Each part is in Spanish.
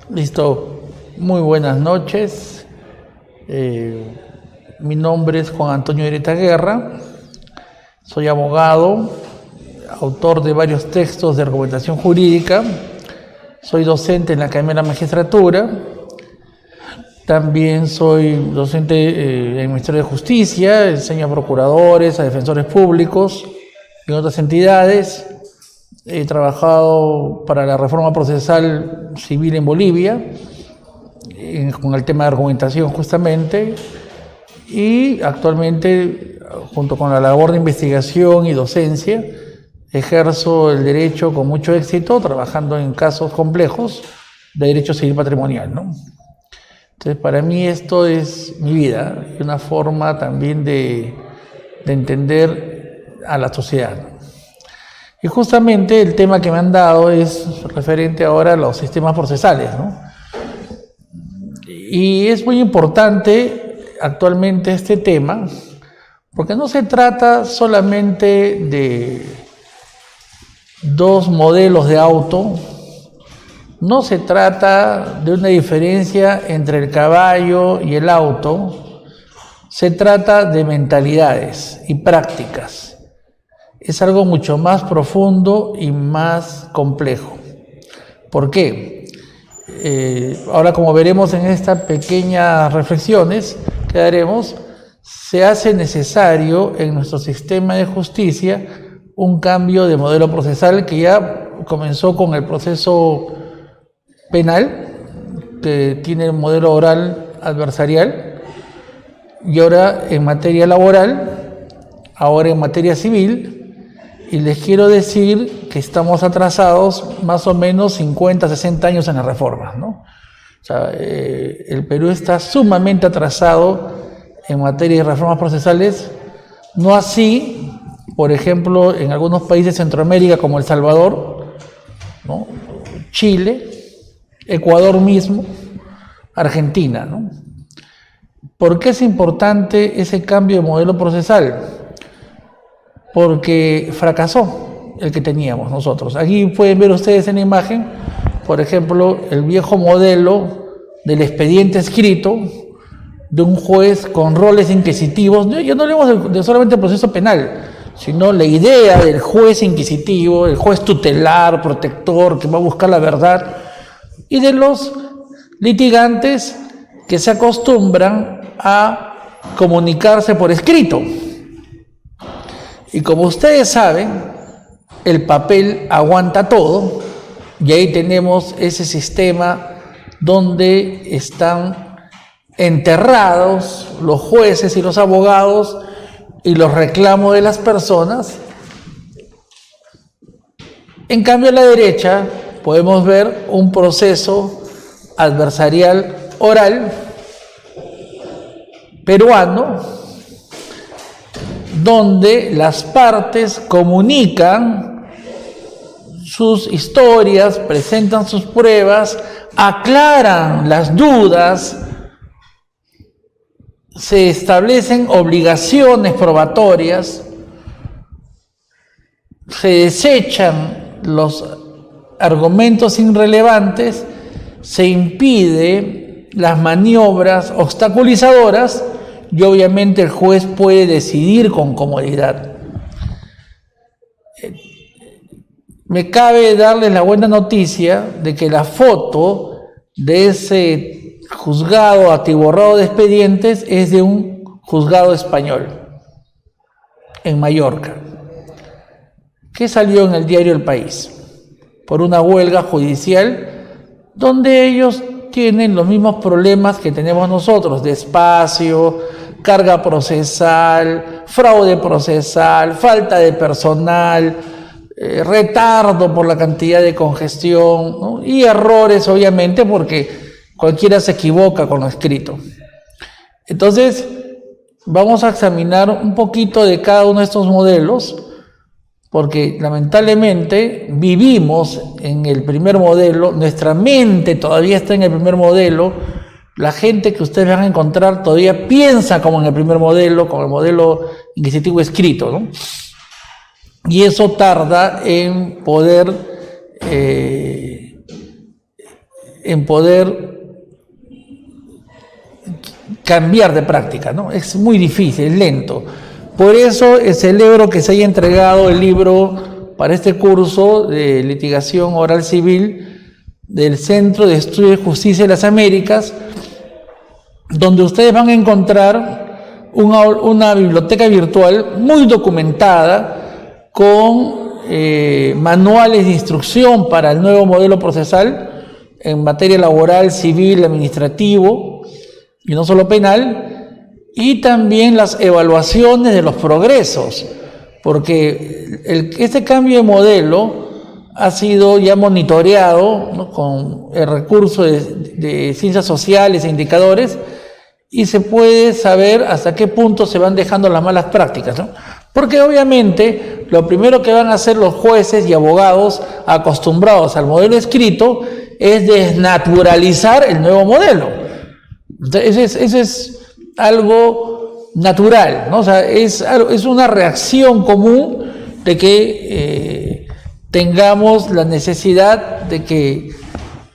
Listo, muy buenas noches. Mi nombre es Juan Antonio Ireta Guerra, soy abogado, autor de varios textos de argumentación jurídica, soy docente en la Academia de la Magistratura, también soy docente en el Ministerio de Justicia, enseño a procuradores, a defensores públicos y otras entidades. He trabajado para la reforma procesal civil en Bolivia, con el tema de argumentación justamente, y actualmente, junto con la labor de investigación y docencia, ejerzo el derecho con mucho éxito, trabajando en casos complejos de derecho civil patrimonial, ¿no? Entonces, para mí esto es mi vida, y una forma también de entender a la sociedad. Y justamente el tema que me han dado es referente ahora a los sistemas procesales, ¿no? Y es muy importante actualmente este tema, porque no se trata solamente de dos modelos de auto, no se trata de una diferencia entre el caballo y el auto, se trata de mentalidades y prácticas. Es algo mucho más profundo y más complejo. ¿Por qué? Ahora, como veremos en estas pequeñas reflexiones que daremos, se hace necesario en nuestro sistema de justicia un cambio de modelo procesal que ya comenzó con el proceso penal, que tiene el modelo oral adversarial, y ahora en materia laboral, ahora en materia civil. Y les quiero decir que estamos atrasados más o menos 50, 60 años en la reforma, ¿no? O sea, el Perú está sumamente atrasado en materia de reformas procesales, no así, por ejemplo, en algunos países de Centroamérica como El Salvador, ¿no? Chile, Ecuador mismo, Argentina, ¿no? ¿Por qué es importante ese cambio de modelo procesal? Porque fracasó el que teníamos nosotros. Aquí pueden ver ustedes en la imagen, por ejemplo, el viejo modelo del expediente escrito de un juez con roles inquisitivos. Ya no hablemos de solamente el proceso penal, sino la idea del juez inquisitivo, el juez tutelar, protector, que va a buscar la verdad, y de los litigantes que se acostumbran a comunicarse por escrito. Y como ustedes saben, el papel aguanta todo, y ahí tenemos ese sistema donde están enterrados los jueces y los abogados y los reclamos de las personas. En cambio, a la derecha podemos ver un proceso adversarial oral peruano, donde las partes comunican sus historias, presentan sus pruebas, aclaran las dudas, se establecen obligaciones probatorias, se desechan los argumentos irrelevantes, se impide las maniobras obstaculizadoras, y obviamente el juez puede decidir con comodidad. Me cabe darles la buena noticia de que la foto de ese juzgado atiborrado de expedientes es de un juzgado español en Mallorca, que salió en el diario El País por una huelga judicial donde ellos tienen los mismos problemas que tenemos nosotros: despacio, carga procesal, fraude procesal, falta de personal, retardo por la cantidad de congestión, ¿no? Y errores, obviamente, porque cualquiera se equivoca con lo escrito. Entonces, vamos a examinar un poquito de cada uno de estos modelos, porque lamentablemente vivimos en el primer modelo, nuestra mente todavía está en el primer modelo, la gente que ustedes van a encontrar todavía piensa como en el primer modelo, como el modelo inquisitivo escrito, ¿no? Y eso tarda en poder en poder cambiar de práctica, ¿no? Es muy difícil, es lento. Por eso celebro que se haya entregado el libro para este curso de litigación oral civil del Centro de Estudios de Justicia de las Américas, donde ustedes van a encontrar una biblioteca virtual muy documentada con manuales de instrucción para el nuevo modelo procesal en materia laboral, civil, administrativo y no solo penal, y también las evaluaciones de los progresos, porque este cambio de modelo ha sido ya monitoreado, ¿no?, con el recurso de ciencias sociales e indicadores, y se puede saber hasta qué punto se van dejando las malas prácticas, ¿no? Porque obviamente lo primero que van a hacer los jueces y abogados acostumbrados al modelo escrito es desnaturalizar el nuevo modelo. Entonces, eso es algo natural, ¿no? O sea, es una reacción común de que tengamos la necesidad de que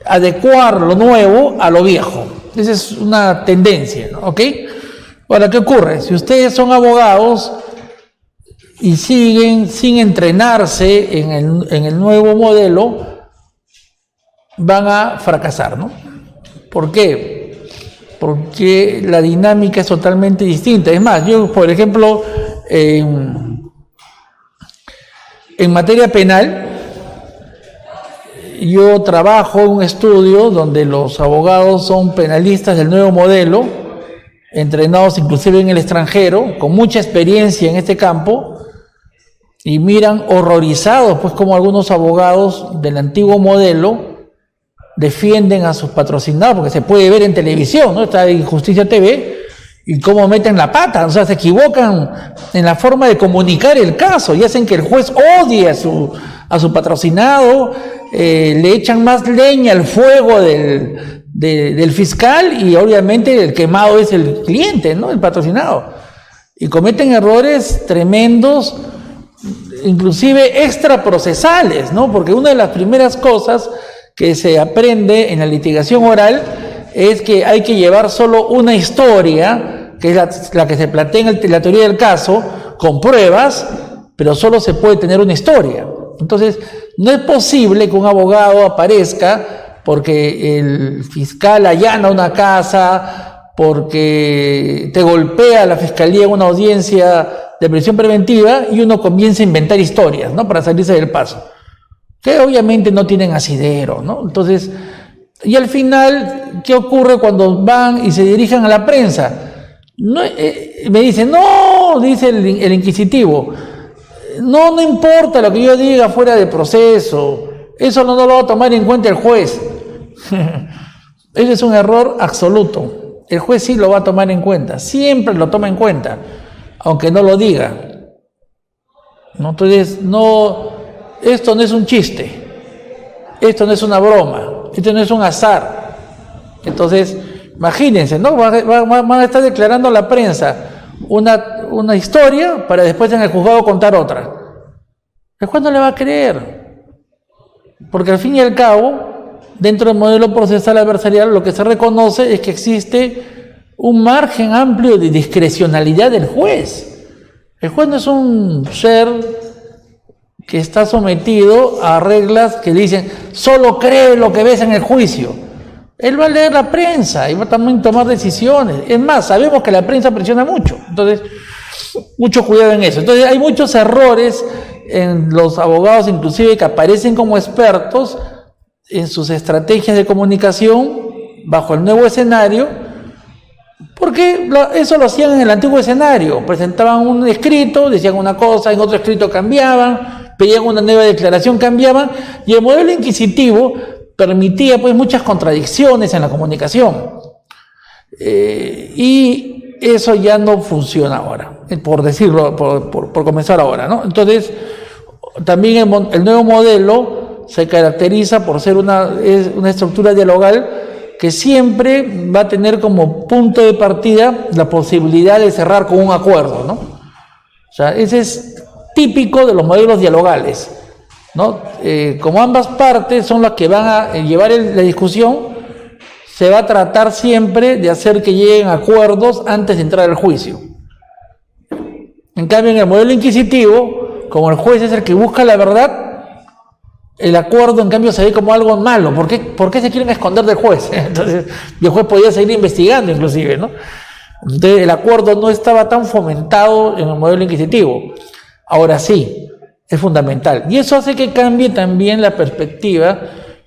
adecuar lo nuevo a lo viejo. Esa es una tendencia, ¿no? ¿Ok? Ahora, ¿qué ocurre? Si ustedes son abogados y siguen sin entrenarse en el nuevo modelo, van a fracasar, ¿no? ¿Por qué? Porque la dinámica es totalmente distinta. Es más, yo, por ejemplo, en materia penal, yo trabajo en un estudio donde los abogados son penalistas del nuevo modelo, entrenados inclusive en el extranjero, con mucha experiencia en este campo, y miran horrorizados pues como algunos abogados del antiguo modelo defienden a sus patrocinados, porque se puede ver en televisión, ¿no? Está en Justicia TV, y cómo meten la pata, o sea, se equivocan en la forma de comunicar el caso y hacen que el juez odie a su patrocinado, le echan más leña al fuego del fiscal, y obviamente el quemado es el cliente, ¿no?, el patrocinado, y cometen errores tremendos, inclusive extraprocesales, ¿no? Porque una de las primeras cosas que se aprende en la litigación oral es que hay que llevar solo una historia, que es la que se plantea en la teoría del caso, con pruebas, pero solo se puede tener una historia. Entonces, no es posible que un abogado aparezca porque el fiscal allana una casa, porque te golpea la fiscalía en una audiencia de prisión preventiva, y uno comienza a inventar historias, ¿no?, para salirse del paso, que obviamente no tienen asidero, ¿no? Entonces, y al final, ¿qué ocurre cuando van y se dirigen a la prensa? No, me dicen, no, dice el inquisitivo, no importa lo que yo diga fuera de proceso, eso no lo va a tomar en cuenta el juez. Ese es un error absoluto. El juez sí lo va a tomar en cuenta, siempre lo toma en cuenta, aunque no lo diga, ¿no? Entonces, esto no es un chiste, esto no es una broma, esto no es un azar. Entonces, imagínense, ¿no? Van a estar declarando a la prensa una historia para después en el juzgado contar otra. El juez no le va a creer, porque al fin y al cabo, dentro del modelo procesal adversarial, lo que se reconoce es que existe un margen amplio de discrecionalidad del juez. El juez no es un ser que está sometido a reglas que dicen solo cree lo que ves en el juicio. Él va a leer la prensa y va a también tomar decisiones. Es más, sabemos que la prensa presiona mucho, entonces mucho cuidado en eso. Entonces hay muchos errores en los abogados, inclusive, que aparecen como expertos en sus estrategias de comunicación bajo el nuevo escenario, porque eso lo hacían en el antiguo escenario. Presentaban un escrito, decían una cosa, en otro escrito cambiaban, pedían una nueva declaración, cambiaban, y el modelo inquisitivo permitía pues muchas contradicciones en la comunicación. Y eso ya no funciona ahora, por decirlo, por comenzar ahora, ¿no? Entonces, también el nuevo modelo se caracteriza por ser una estructura dialogal que siempre va a tener como punto de partida la posibilidad de cerrar con un acuerdo, ¿no? O sea, ese es típico de los modelos dialogales, ¿no? Como ambas partes son las que van a llevar la discusión, se va a tratar siempre de hacer que lleguen a acuerdos antes de entrar al juicio. En cambio, en el modelo inquisitivo, como el juez es el que busca la verdad, el acuerdo en cambio se ve como algo malo. ¿Por qué se quieren esconder del juez? Entonces, el juez podía seguir investigando inclusive, ¿no? Entonces, el acuerdo no estaba tan fomentado en el modelo inquisitivo. Ahora sí, es fundamental. Y eso hace que cambie también la perspectiva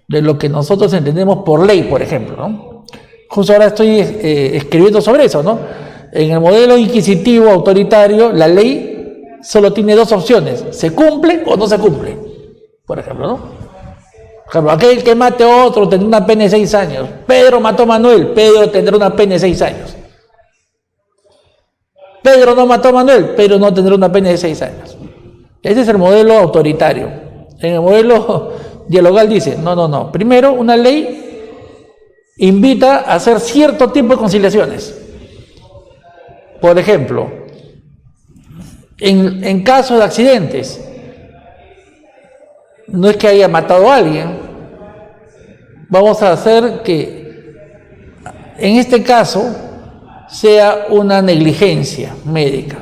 de lo que nosotros entendemos por ley, por ejemplo, ¿no? Justo ahora estoy escribiendo sobre eso, ¿no? En el modelo inquisitivo autoritario, la ley solo tiene dos opciones: se cumple o no se cumple, por ejemplo, ¿no? Por ejemplo, aquel que mate a otro tendrá una pena de 6 años. Pedro mató a Manuel, Pedro tendrá una pena de 6 años. Pedro no mató a Manuel, Pedro no tendrá una pena de 6 años. Ese es el modelo autoritario. En el modelo dialogal dice, no. Primero, una ley invita a hacer cierto tipo de conciliaciones. Por ejemplo, en caso de accidentes, no es que haya matado a alguien, vamos a hacer que en este caso sea una negligencia médica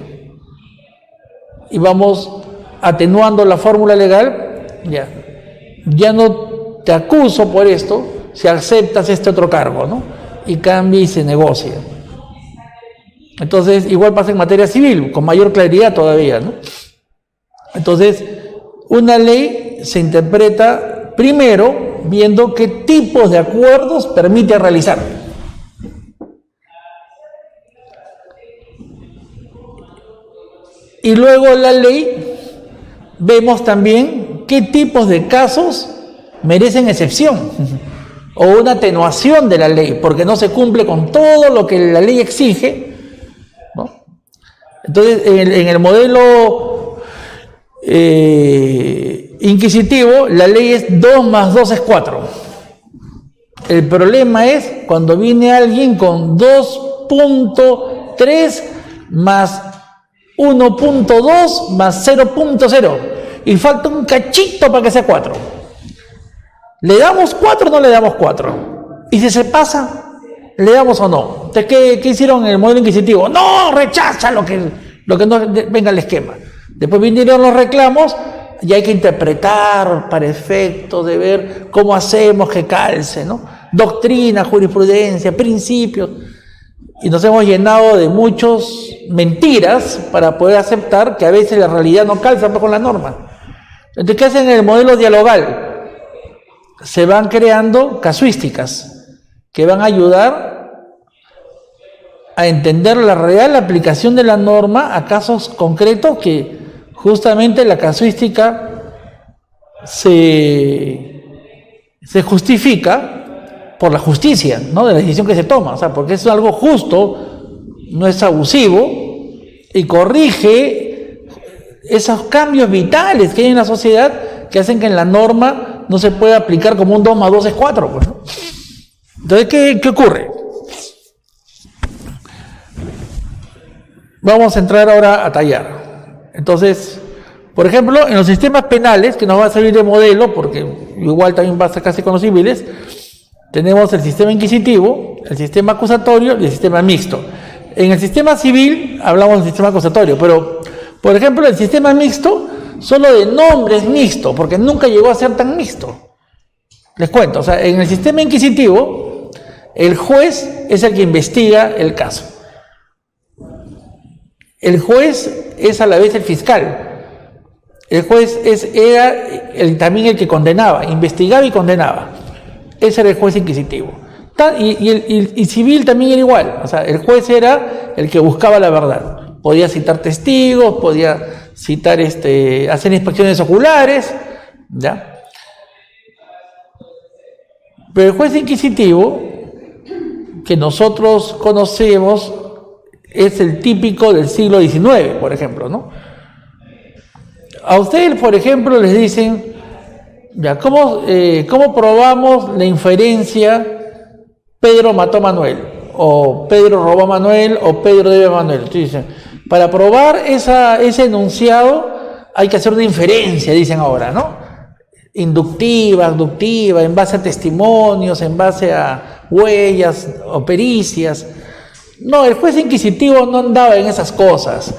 y vamos atenuando la fórmula legal. Ya no te acuso por esto si aceptas este otro cargo, ¿no? Y cambia y se negocia. Entonces, igual pasa en materia civil, con mayor claridad todavía, ¿no? Entonces, una ley se interpreta primero viendo qué tipos de acuerdos permite realizar. Y luego la ley vemos también qué tipos de casos merecen excepción o una atenuación de la ley, porque no se cumple con todo lo que la ley exige, ¿no? Entonces, en el modelo inquisitivo, la ley es 2 más 2 es 4. El problema es cuando viene alguien con 2.3 más 1.2 más 0.0 y falta un cachito para que sea 4. ¿Le damos 4 o no le damos 4? Y si se pasa, ¿le damos o no? Entonces, ¿qué hicieron en el modelo inquisitivo? No, rechaza lo que no venga el esquema. Después vinieron los reclamos y hay que interpretar para efectos de ver cómo hacemos que calce, ¿no? Doctrina, jurisprudencia, principios. Y nos hemos llenado de muchas mentiras para poder aceptar que a veces la realidad no calza con la norma. Entonces, ¿qué hacen en el modelo dialogal? Se van creando casuísticas que van a ayudar a entender la real aplicación de la norma a casos concretos que justamente la casuística se justifica por la justicia, ¿no? De la decisión que se toma, o sea, porque es algo justo, no es abusivo y corrige esos cambios vitales que hay en la sociedad que hacen que en la norma no se pueda aplicar como un 2 más 2 es 4, pues, ¿no? Entonces, ¿qué ocurre? Vamos a entrar ahora a tallar. Entonces, por ejemplo, en los sistemas penales, que nos va a servir de modelo, porque igual también va a ser casi con los civiles, tenemos el sistema inquisitivo, el sistema acusatorio y el sistema mixto. En el sistema civil hablamos del sistema acusatorio, pero, por ejemplo, el sistema mixto, solo de nombre es mixto, porque nunca llegó a ser tan mixto. Les cuento, o sea, en el sistema inquisitivo, el juez es el que investiga el caso. El juez es a la vez el fiscal. El juez era también el que condenaba, investigaba y condenaba. Ese era el juez inquisitivo. Y civil también era igual. O sea, el juez era el que buscaba la verdad. Podía citar testigos, podía citar, hacer inspecciones oculares, ¿ya? Pero el juez inquisitivo que nosotros conocemos es el típico del siglo XIX, por ejemplo, ¿no? A ustedes, por ejemplo, les dicen, ya, ¿cómo probamos la inferencia Pedro mató a Manuel? O Pedro robó a Manuel, o Pedro debe a Manuel. Entonces dicen, para probar ese enunciado hay que hacer una inferencia, dicen ahora, ¿no? Inductiva, abductiva, en base a testimonios, en base a huellas o pericias. No, el juez inquisitivo no andaba en esas cosas.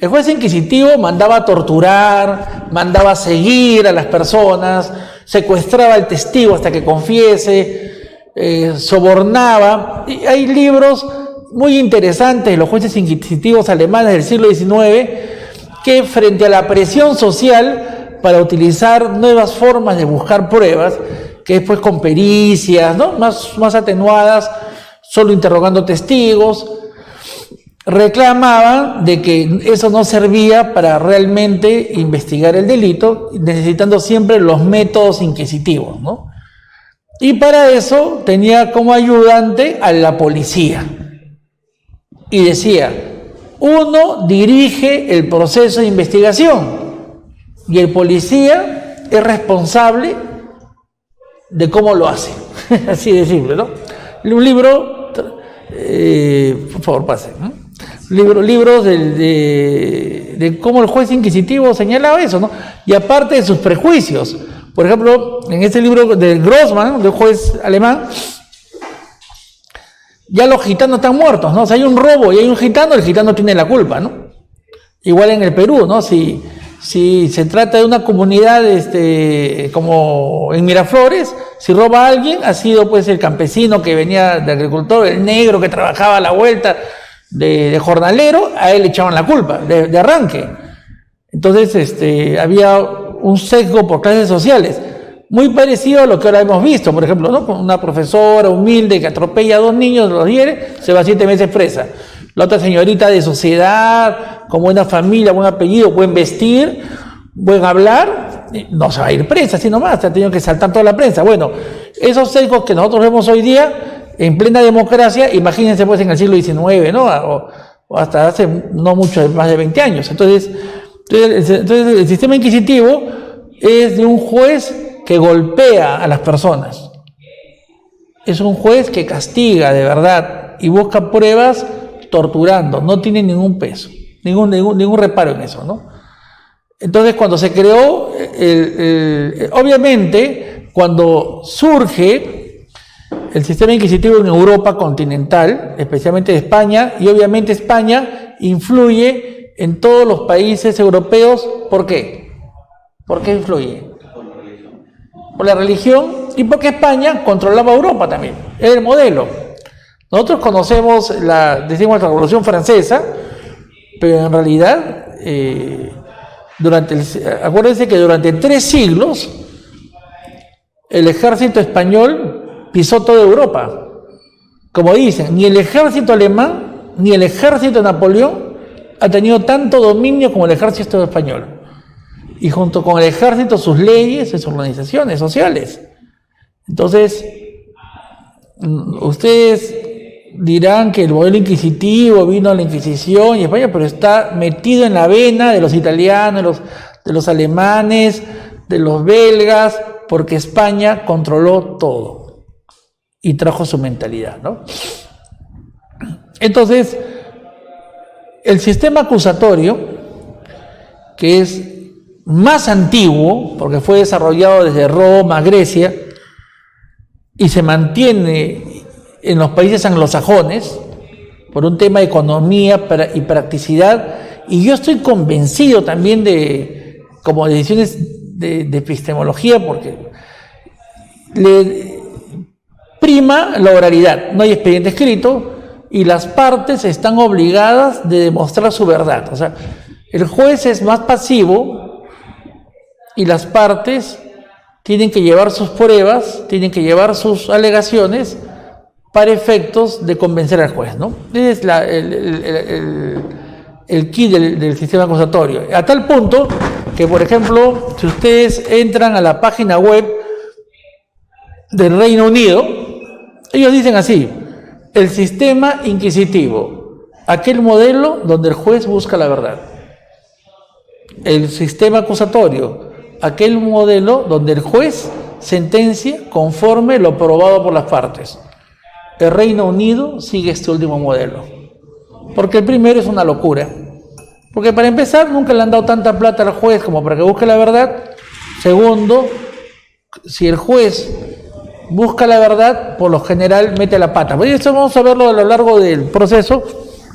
El juez inquisitivo mandaba a torturar, mandaba a seguir a las personas, secuestraba al testigo hasta que confiese, sobornaba. Y hay libros muy interesantes de los jueces inquisitivos alemanes del siglo XIX que, frente a la presión social para utilizar nuevas formas de buscar pruebas, que después con pericias, ¿no?, más atenuadas, solo interrogando testigos, reclamaban de que eso no servía para realmente investigar el delito, necesitando siempre los métodos inquisitivos, ¿no? Y para eso tenía como ayudante a la policía. Y decía, uno dirige el proceso de investigación y el policía es responsable de cómo lo hace. Así de simple, ¿no? Un libro, por favor, pase, ¿no? Libros de cómo el juez inquisitivo señalaba eso, ¿no? Y aparte de sus prejuicios. Por ejemplo, en este libro de Grossman, del juez alemán, ya los gitanos están muertos, ¿no? O sea, hay un robo y hay un gitano, el gitano tiene la culpa, ¿no? Igual en el Perú, ¿no? Si se trata de una comunidad como en Miraflores, si roba a alguien, ha sido pues el campesino que venía de agricultor, el negro que trabajaba a la vuelta de jornalero, a él le echaban la culpa de arranque. Entonces había un sesgo por clases sociales, muy parecido a lo que ahora hemos visto, por ejemplo, ¿no? Con una profesora humilde que atropella a 2 niños, los hiere, se va 7 meses presa. La otra señorita de sociedad, con buena familia, buen apellido, buen vestir, buen hablar, no se va a ir presa, así nomás, se ha tenido que saltar toda la prensa. Bueno, esos sesgos que nosotros vemos hoy día, en plena democracia, imagínense pues en el siglo XIX, ¿no? O hasta hace no mucho, más de 20 años. Entonces el sistema inquisitivo es de un juez que golpea a las personas. Es un juez que castiga de verdad y busca pruebas torturando, no tiene ningún peso, ningún reparo en eso, ¿no? Entonces, cuando se creó, obviamente, cuando surge el sistema inquisitivo en Europa continental, especialmente de España, y obviamente España influye en todos los países europeos. ¿Por qué? ¿Por qué influye? Por la religión y porque España controlaba Europa también, era el modelo. Nosotros conocemos decimos la Revolución Francesa, pero en realidad, acuérdense que durante 3 siglos el ejército español pisó toda Europa. Como dicen, ni el ejército alemán ni el ejército de Napoleón ha tenido tanto dominio como el ejército español. Y junto con el ejército, sus leyes, sus organizaciones sociales. Entonces, ustedes dirán que el modelo inquisitivo vino a la Inquisición y España, pero está metido en la vena de los italianos, de los alemanes, de los belgas, porque España controló todo y trajo su mentalidad, ¿no? Entonces, el sistema acusatorio, que es más antiguo, porque fue desarrollado desde Roma, Grecia, y se mantiene en los países anglosajones por un tema de economía y practicidad, y yo estoy convencido también como decisiones de epistemología, porque le prima la oralidad, no hay expediente escrito y las partes están obligadas de demostrar su verdad. O sea, el juez es más pasivo y las partes tienen que llevar sus pruebas, tienen que llevar sus alegaciones para efectos de convencer al juez, ¿no? Ese es el key del sistema acusatorio. A tal punto que, por ejemplo, si ustedes entran a la página web del Reino Unido, ellos dicen así: el sistema inquisitivo, aquel modelo donde el juez busca la verdad. El sistema acusatorio, aquel modelo donde el juez sentencia conforme lo probado por las partes. El Reino Unido sigue este último modelo, porque el primero es una locura. Porque para empezar, nunca le han dado tanta plata al juez como para que busque la verdad. Segundo, si el juez busca la verdad, por lo general mete la pata. Bueno, esto vamos a verlo a lo largo del proceso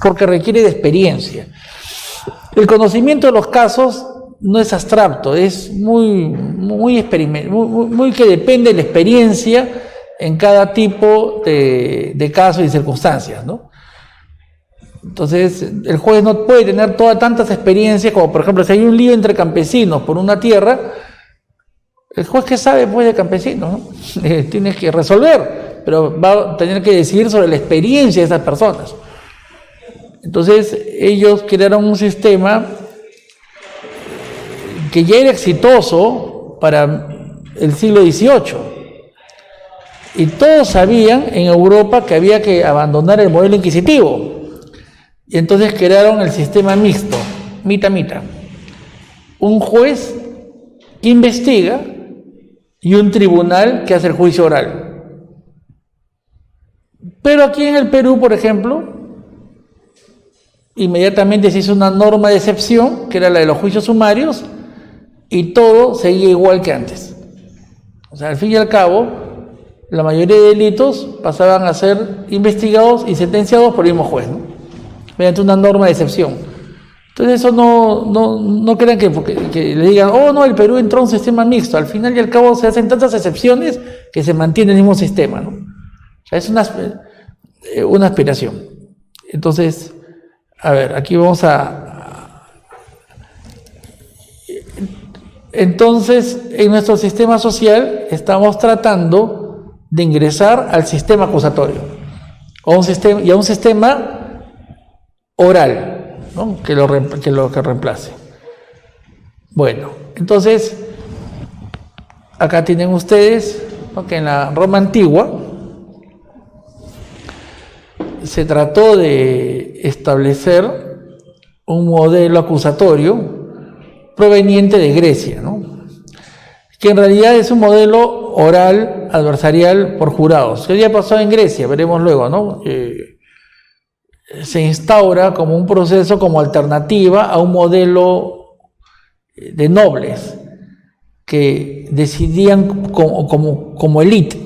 porque requiere de experiencia. El conocimiento de los casos no es abstracto, es muy que depende de la experiencia en cada tipo de caso y circunstancias, ¿no? Entonces, el juez no puede tener tantas experiencias como, por ejemplo, si hay un lío entre campesinos por una tierra, el juez que sabe pues de campesinos, ¿no? Tiene que resolver, pero va a tener que decidir sobre la experiencia de esas personas. Entonces, ellos crearon un sistema que ya era exitoso para el siglo XVIII. Y todos sabían en Europa que había que abandonar el modelo inquisitivo. Y entonces crearon el sistema mixto, mitad-mitad. Un juez que investiga y un tribunal que hace el juicio oral. Pero aquí en el Perú, por ejemplo, inmediatamente se hizo una norma de excepción, que era la de los juicios sumarios, y todo seguía igual que antes. O sea, al fin y al cabo, la mayoría de delitos pasaban a ser investigados y sentenciados por el mismo juez, ¿no? Mediante una norma de excepción. Entonces eso no crean que le digan, oh no, el Perú entró a un sistema mixto. Al final y al cabo se hacen tantas excepciones que se mantiene el mismo sistema, ¿no? O sea, es una aspiración. Entonces, a ver, aquí vamos Entonces, en nuestro sistema social estamos tratando de ingresar al sistema acusatorio a un sistema oral, ¿no? que reemplace. Bueno, entonces acá tienen ustedes, ¿no?, que en la Roma antigua se trató de establecer un modelo acusatorio proveniente de Grecia, ¿no?, que en realidad es un modelo oral adversarial por jurados. ¿Qué había pasado en Grecia? Veremos luego, ¿no? Se instaura como un proceso, como alternativa a un modelo de nobles que decidían como élite,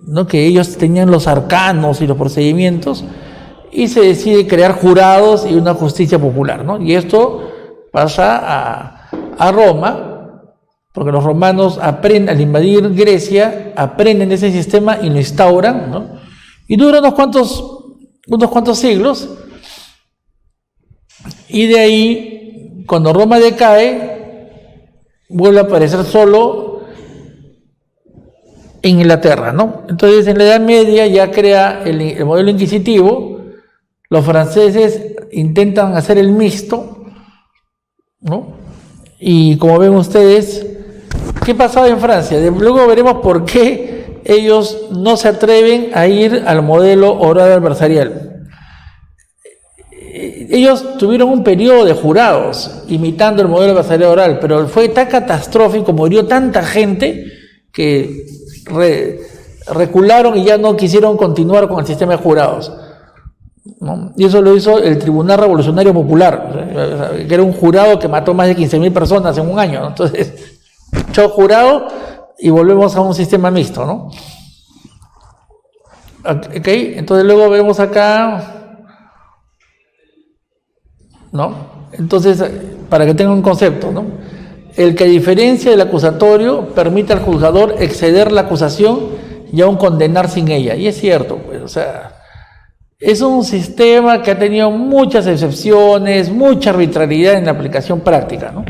¿no?, que ellos tenían los arcanos y los procedimientos, y se decide crear jurados y una justicia popular, ¿no? Y esto pasa a Roma, porque los romanos aprenden, al invadir Grecia, aprenden ese sistema y lo instauran, ¿no? Y dura unos cuantos siglos, y de ahí, cuando Roma decae, vuelve a aparecer solo en Inglaterra, ¿no? Entonces, en la Edad Media ya crea el modelo inquisitivo. Los franceses intentan hacer el mixto, ¿no? Y como ven ustedes, ¿qué pasaba en Francia? Luego veremos por qué ellos no se atreven a ir al modelo oral adversarial. Ellos tuvieron un periodo de jurados imitando el modelo adversarial oral, pero fue tan catastrófico, murió tanta gente que recularon y ya no quisieron continuar con el sistema de jurados, ¿no? Y eso lo hizo el Tribunal Revolucionario Popular, que era un jurado que mató más de 15.000 personas en un año, ¿no? Entonces, chao jurado, y volvemos a un sistema mixto, ¿no? Ok, entonces luego vemos acá, ¿no? Entonces, para que tengan un concepto, ¿no? El que a diferencia del acusatorio permite al juzgador exceder la acusación y aún condenar sin ella. Y es cierto, pues, o sea, es un sistema que ha tenido muchas excepciones, mucha arbitrariedad en la aplicación práctica, ¿no?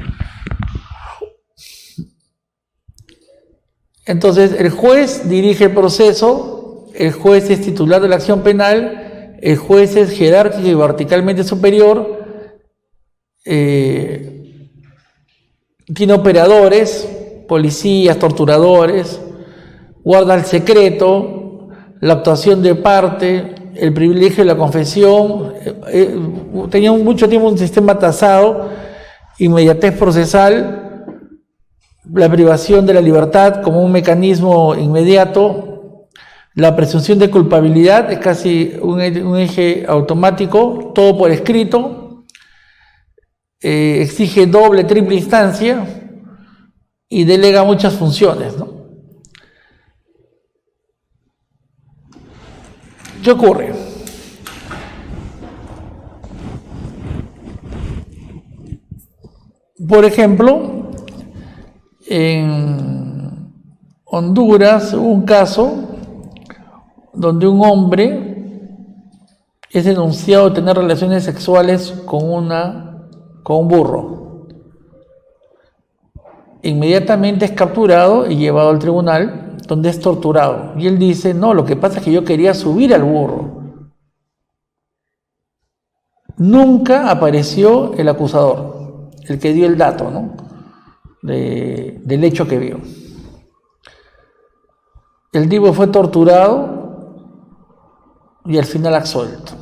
Entonces, el juez dirige el proceso, el juez es titular de la acción penal, el juez es jerárquico y verticalmente superior, tiene operadores, policías, torturadores, guarda el secreto, la actuación de parte, el privilegio de la confesión, tenía mucho tiempo un sistema tasado, inmediatez procesal, la privación de la libertad como un mecanismo inmediato, la presunción de culpabilidad es casi un eje automático, todo por escrito, exige doble, triple instancia y delega muchas funciones, ¿no? ¿Qué ocurre? Por ejemplo, en Honduras hubo un caso donde un hombre es denunciado de tener relaciones sexuales con un burro. Inmediatamente es capturado y llevado al tribunal, donde es torturado. Y él dice, no, lo que pasa es que yo quería subir al burro. Nunca apareció el acusador, el que dio el dato, ¿no? Del hecho que vio. El tipo fue torturado y al final absuelto.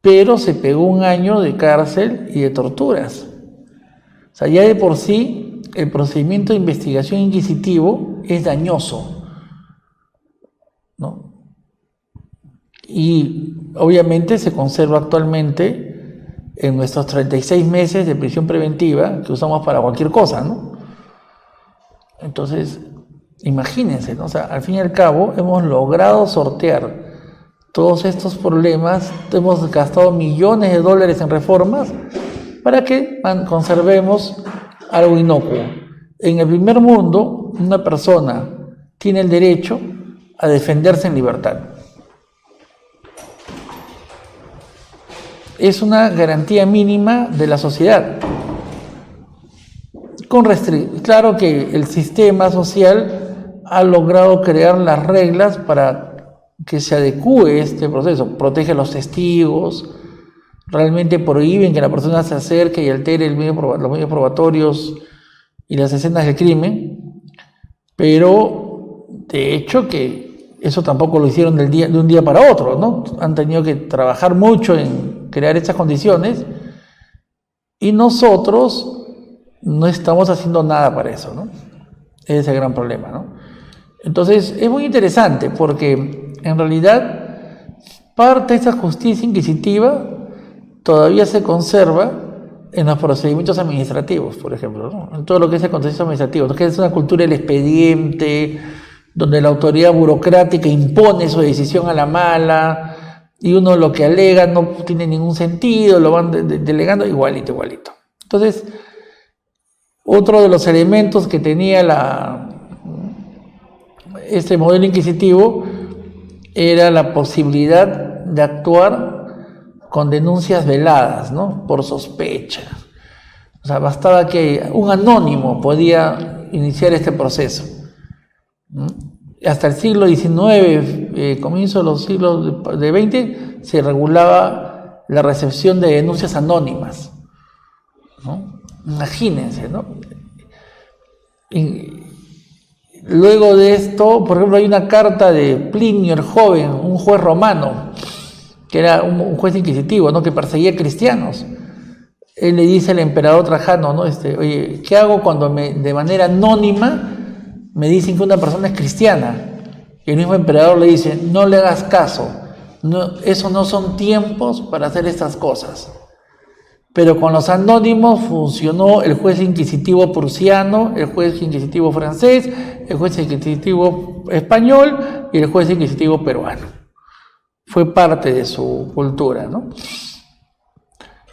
Pero se pegó 1 año de cárcel y de torturas. O sea, ya de por sí el procedimiento de investigación inquisitivo es dañoso, ¿no? Y obviamente se conserva actualmente en nuestros 36 meses de prisión preventiva que usamos para cualquier cosa, ¿no? Entonces, imagínense, ¿no? O sea, al fin y al cabo hemos logrado sortear todos estos problemas, hemos gastado millones de dólares en reformas para que conservemos algo inocuo. En el primer mundo, una persona tiene el derecho a defenderse en libertad. Es una garantía mínima de la sociedad. Claro que el sistema social ha logrado crear las reglas para que se adecúe este proceso. Protege a los testigos, realmente prohíben que la persona se acerque y altere los medios probatorios y las escenas del crimen, pero de hecho que eso tampoco lo hicieron de un día para otro, ¿no? Han tenido que trabajar mucho en crear estas condiciones y nosotros no estamos haciendo nada para eso, ¿no? Ese es el gran problema, ¿no? Entonces es muy interesante porque en realidad parte de esa justicia inquisitiva todavía se conserva en los procedimientos administrativos, por ejemplo, ¿no? En todo lo que es el contexto administrativo, ¿no? Que es una cultura del expediente, donde la autoridad burocrática impone su decisión a la mala y uno lo que alega no tiene ningún sentido, lo van delegando igualito. Entonces, otro de los elementos que tenía este modelo inquisitivo era la posibilidad de actuar con denuncias veladas, ¿no? Por sospecha. O sea, bastaba que un anónimo podía iniciar este proceso, ¿no? Hasta el siglo XIX, comienzo de los siglos de XX, se regulaba la recepción de denuncias anónimas, ¿no? Imagínense, ¿no? Y luego de esto, por ejemplo, hay una carta de Plinio el Joven, un juez romano, que era un juez inquisitivo, ¿no? Que perseguía cristianos. Él le dice al emperador Trajano, ¿no? Oye, ¿qué hago cuando de manera anónima me dicen que una persona es cristiana? Y el mismo emperador le dice, no le hagas caso, eso no son tiempos para hacer estas cosas. Pero con los anónimos funcionó el juez inquisitivo prusiano, el juez inquisitivo francés, el juez inquisitivo español y el juez inquisitivo peruano. Fue parte de su cultura, ¿no?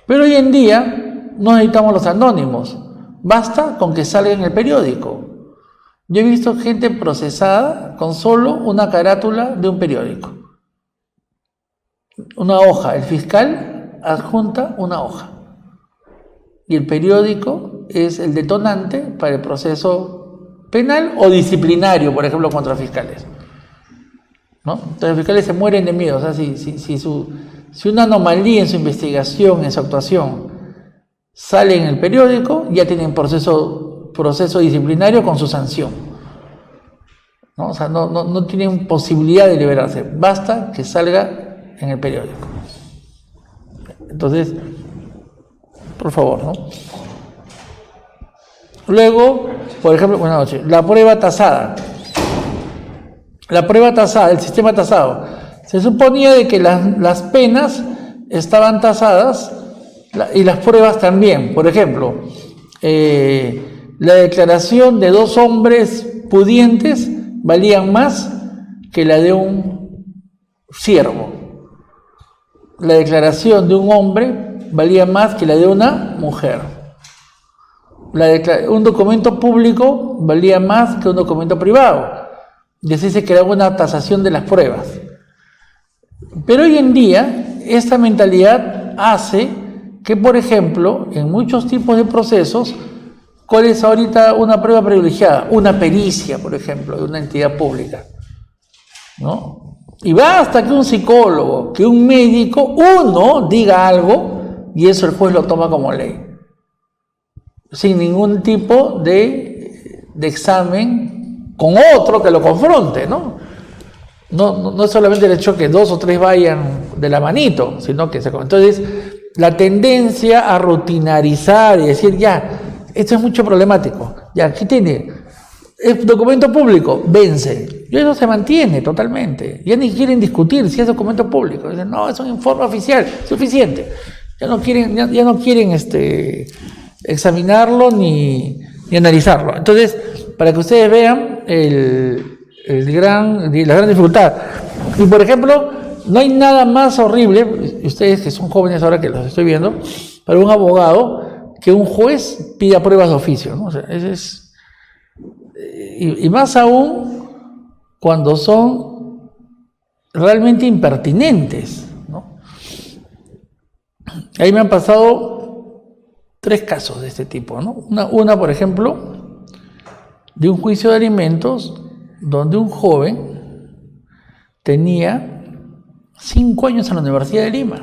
Pero hoy en día no necesitamos los anónimos, basta con que salga en el periódico. Yo he visto gente procesada con solo una carátula de un periódico. Una hoja, el fiscal adjunta una hoja. Y el periódico es el detonante para el proceso penal o disciplinario, por ejemplo, contra fiscales, ¿no? Entonces los fiscales se mueren de miedo. O sea, si una anomalía en su investigación, en su actuación, sale en el periódico, ya tienen proceso disciplinario con su sanción, ¿no? O sea, no tienen posibilidad de liberarse, basta que salga en el periódico. Entonces, por favor, ¿no? Luego, por ejemplo, buenas noches, la prueba tasada. La prueba tasada, el sistema tasado. Se suponía de que las penas estaban tasadas y las pruebas también. Por ejemplo, la declaración de 2 hombres pudientes valían más que la de un siervo. La declaración de un hombre valía más que la de una mujer. Un documento público valía más que un documento privado. Y así se creaba una tasación de las pruebas. Pero hoy en día, esta mentalidad hace que, por ejemplo, en muchos tipos de procesos, ¿cuál es ahorita una prueba privilegiada? Una pericia, por ejemplo, de una entidad pública, ¿no? Y basta que un psicólogo, que un médico, uno diga algo y eso el juez lo toma como ley, sin ningún tipo de examen con otro que lo confronte, ¿no? No es solamente el hecho que 2 o 3 vayan de la manito, sino que entonces la tendencia a rutinarizar y decir, ya, esto es mucho problemático, ya, aquí tiene, es documento público, vence, y eso se mantiene totalmente, ya ni quieren discutir si es documento público, dicen, no, es un informe oficial, suficiente, ya no quieren examinarlo ni analizarlo. Entonces, para que ustedes vean la gran dificultad. Y por ejemplo, no hay nada más horrible, ustedes que son jóvenes ahora que los estoy viendo, para un abogado, que un juez pida pruebas de oficio, ¿no? O sea, y más aún cuando son realmente impertinentes, ¿no? Ahí me han pasado 3 casos de este tipo, ¿no? Una, por ejemplo, de un juicio de alimentos donde un joven tenía 5 años en la Universidad de Lima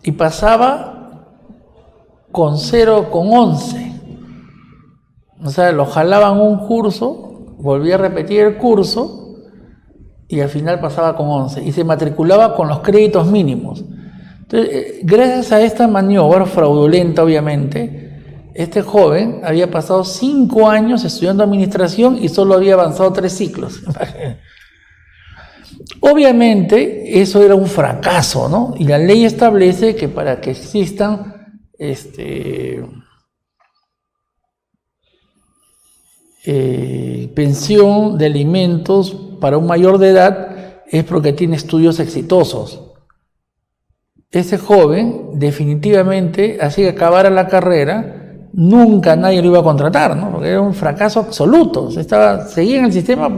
y pasaba con 0,11. O sea, lo jalaban un curso, volvía a repetir el curso y al final pasaba con 11 y se matriculaba con los créditos mínimos. Entonces, gracias a esta maniobra fraudulenta, obviamente, este joven había pasado 5 años estudiando administración y solo había avanzado 3 ciclos. Obviamente, eso era un fracaso, ¿no? Y la ley establece que para que existan pensión de alimentos para un mayor de edad es porque tiene estudios exitosos. Ese joven definitivamente, así que acabara la carrera, nunca nadie lo iba a contratar, ¿no? Porque era un fracaso absoluto. Seguía en el sistema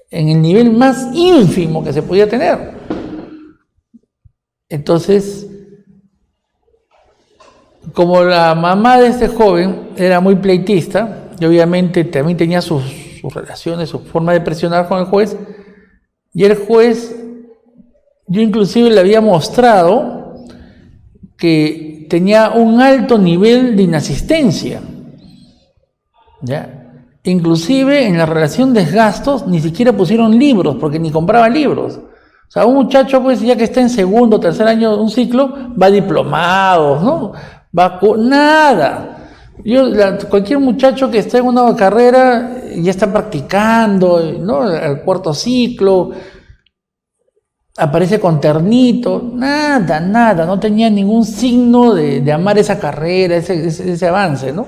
en el nivel más ínfimo que se podía tener. Entonces, como la mamá de este joven era muy pleitista, y obviamente también tenía sus relaciones, su forma de presionar con el juez, y el juez, yo inclusive le había mostrado que tenía un alto nivel de inasistencia, ¿ya? Inclusive en la relación de gastos ni siquiera pusieron libros, porque ni compraba libros. O sea, un muchacho, pues, ya que está en segundo o tercer año de un ciclo, va a diplomados, ¿no? Nada. Cualquier muchacho que esté en una carrera ya está practicando, ¿no? El 4º ciclo, aparece con ternito, nada, no tenía ningún signo de amar esa carrera, ese avance, ¿no?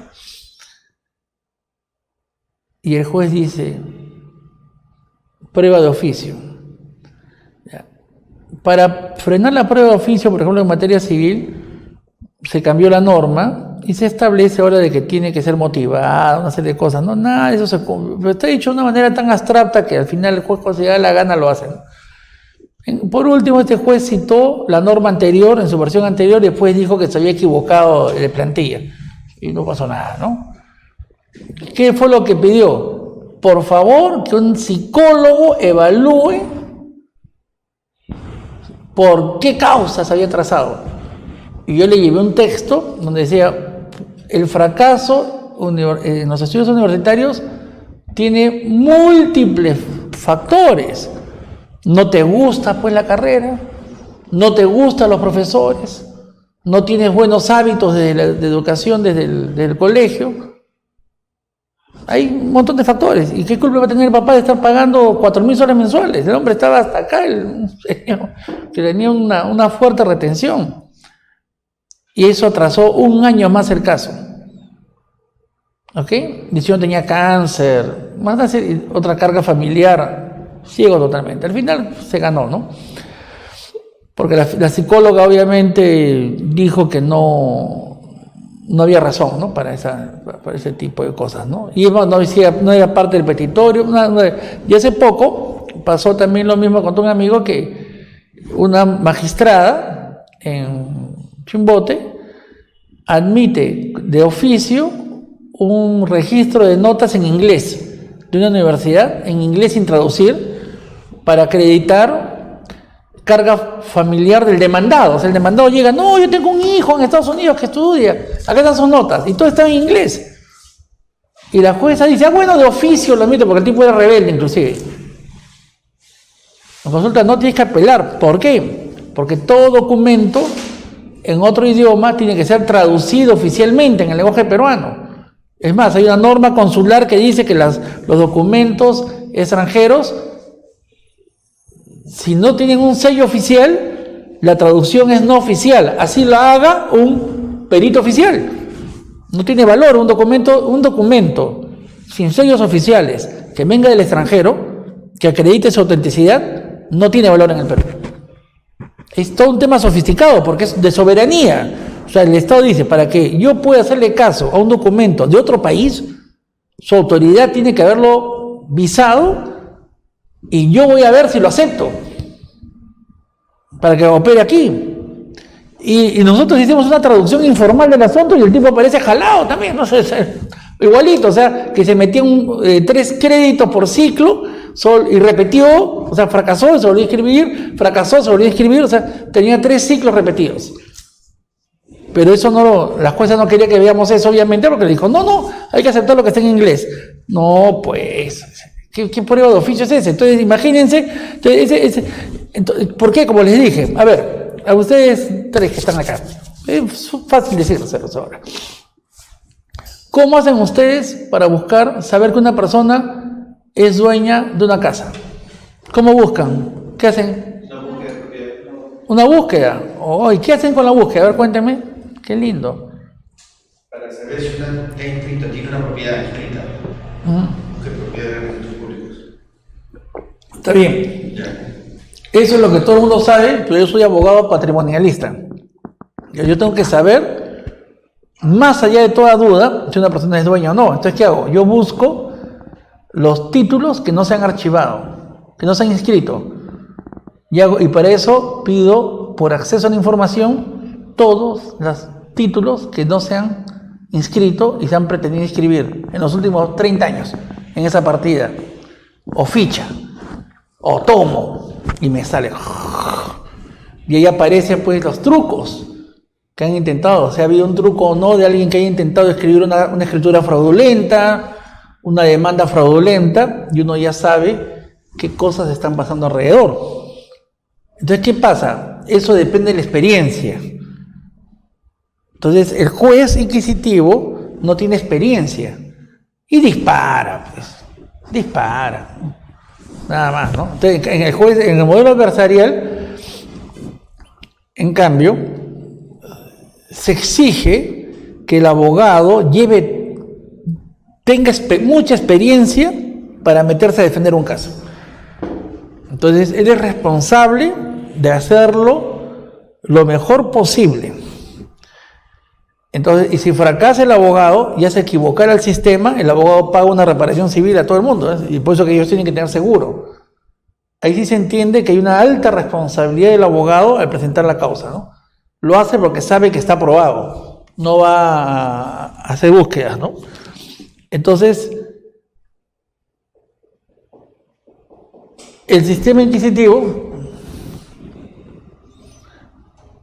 Y el juez dice, prueba de oficio. Para frenar la prueba de oficio, por ejemplo, en materia civil, se cambió la norma y se establece ahora de que tiene que ser motivada, una serie de cosas. No, nada de eso pero está dicho de una manera tan abstracta que al final el juez, cuando se da la gana, lo hace, ¿no? Por último, este juez citó la norma anterior, en su versión anterior, y después dijo que se había equivocado de plantilla. Y no pasó nada, ¿no? ¿Qué fue lo que pidió? Por favor, que un psicólogo evalúe por qué causas había trazado. Y yo le llevé un texto donde decía, el fracaso en los estudios universitarios tiene múltiples factores. No te gusta, pues, la carrera, no te gustan los profesores, no tienes buenos hábitos de educación desde el colegio. Hay un montón de factores. ¿Y qué culpa va a tener el papá de estar pagando 4.000 soles mensuales? El hombre estaba hasta acá, el señor, que tenía una fuerte retención. Y eso atrasó 1 año más el caso. ¿ok? El señor tenía cáncer, más hacer otra carga familiar, ciego totalmente. Al final se ganó, ¿no? Porque la psicóloga obviamente dijo que no había razón, ¿no? Para ese tipo de cosas, ¿no? Y no era parte del petitorio. Y hace poco pasó también lo mismo con un amigo, que una magistrada en Chimbote admite de oficio un registro de notas en inglés de una universidad, en inglés sin traducir, para acreditar carga familiar del demandado. O sea, el demandado llega, no, yo tengo un hijo en Estados Unidos que estudia, acá están sus notas, y todo está en inglés. Y la jueza dice, bueno, de oficio lo admito, porque el tipo era rebelde inclusive. La consulta, no tienes que apelar. ¿Por qué? Porque todo documento en otro idioma tiene que ser traducido oficialmente en el lenguaje peruano. Es más, hay una norma consular que dice que los documentos extranjeros, si no tienen un sello oficial, la traducción es no oficial. Así lo haga un perito oficial. No tiene valor un documento sin sellos oficiales que venga del extranjero, que acredite su autenticidad, no tiene valor en el Perú. Es todo un tema sofisticado porque es de soberanía. O sea, el Estado dice, para que yo pueda hacerle caso a un documento de otro país, su autoridad tiene que haberlo visado y yo voy a ver si lo acepto para que opere aquí. Y nosotros hicimos una traducción informal del asunto y el tipo parece jalado también, no sé, igualito, o sea, que se metía 3 créditos por ciclo y repetió, o sea, fracasó, se volvió a escribir, fracasó, se volvió a escribir, o sea, tenía 3 ciclos repetidos. Pero eso la jueza no quería que veamos eso, obviamente, porque le dijo, no, hay que aceptar lo que está en inglés. No, pues, ¿qué prueba de oficio es ese? Entonces, imagínense, ¿por qué? Como les dije, a ver, a ustedes 3 que están acá, es fácil decírselos ahora. ¿Cómo hacen ustedes para saber que una persona es dueña de una casa? ¿Cómo buscan? ¿Qué hacen? Una búsqueda. ¿Y qué hacen con la búsqueda? A ver, cuéntenme. Qué lindo. Para saber si tiene una propiedad escrita. ¿Qué propiedad de registros públicos? Está bien. Ya. Eso es lo que todo el mundo sabe, pero yo soy abogado patrimonialista. Yo tengo que saber, más allá de toda duda, si una persona es dueña o no. Entonces, ¿qué hago? Yo busco los títulos que no se han archivado, que no se han inscrito. Y para eso pido, por acceso a la información, todos los títulos que no se han inscrito y se han pretendido inscribir en los últimos 30 años en esa partida, o ficha, o tomo, y me sale. Y ahí aparecen pues los trucos que han intentado, si ha habido un truco o no de alguien que haya intentado escribir una escritura fraudulenta, una demanda fraudulenta, y uno ya sabe qué cosas están pasando alrededor. Entonces, ¿qué pasa? Eso depende de la experiencia. Entonces, el juez inquisitivo no tiene experiencia y dispara, pues, nada más, ¿no? Entonces, en el modelo adversarial, en cambio, se exige que el abogado tenga mucha experiencia para meterse a defender un caso. Entonces, él es responsable de hacerlo lo mejor posible. Entonces, y si fracasa el abogado y hace equivocar al sistema, el abogado paga una reparación civil a todo el mundo, ¿eh? Y por eso que ellos tienen que tener seguro. Ahí sí se entiende que hay una alta responsabilidad del abogado al presentar la causa, ¿no? Lo hace porque sabe que está aprobado, no va a hacer búsquedas, ¿no? Entonces, el sistema inquisitivo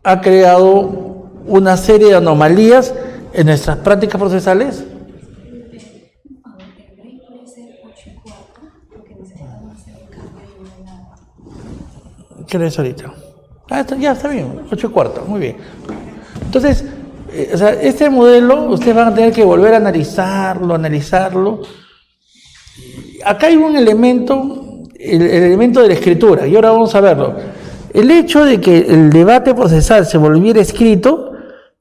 ha creado una serie de anomalías en nuestras prácticas procesales. ¿Qué lees ahorita? Ya está bien, 8:15, muy bien. Entonces, o sea, este modelo ustedes van a tener que volver a analizarlo. Acá hay un elemento, el elemento de la escritura, y ahora vamos a verlo. El hecho de que el debate procesal se volviera escrito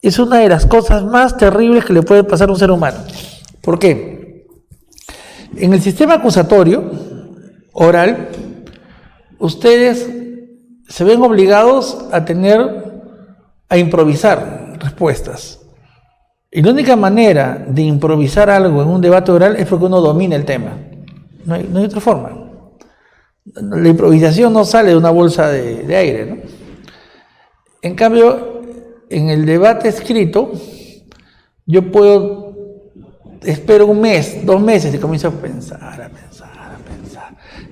es una de las cosas más terribles que le puede pasar a un ser humano. ¿Por qué? En el sistema acusatorio oral, ustedes se ven obligados a improvisar respuestas. Y la única manera de improvisar algo en un debate oral es porque uno domina el tema. No hay otra forma. La improvisación no sale de una bolsa de aire, ¿no? En cambio, en el debate escrito, yo espero un mes, 2 meses y comienzo a pensar.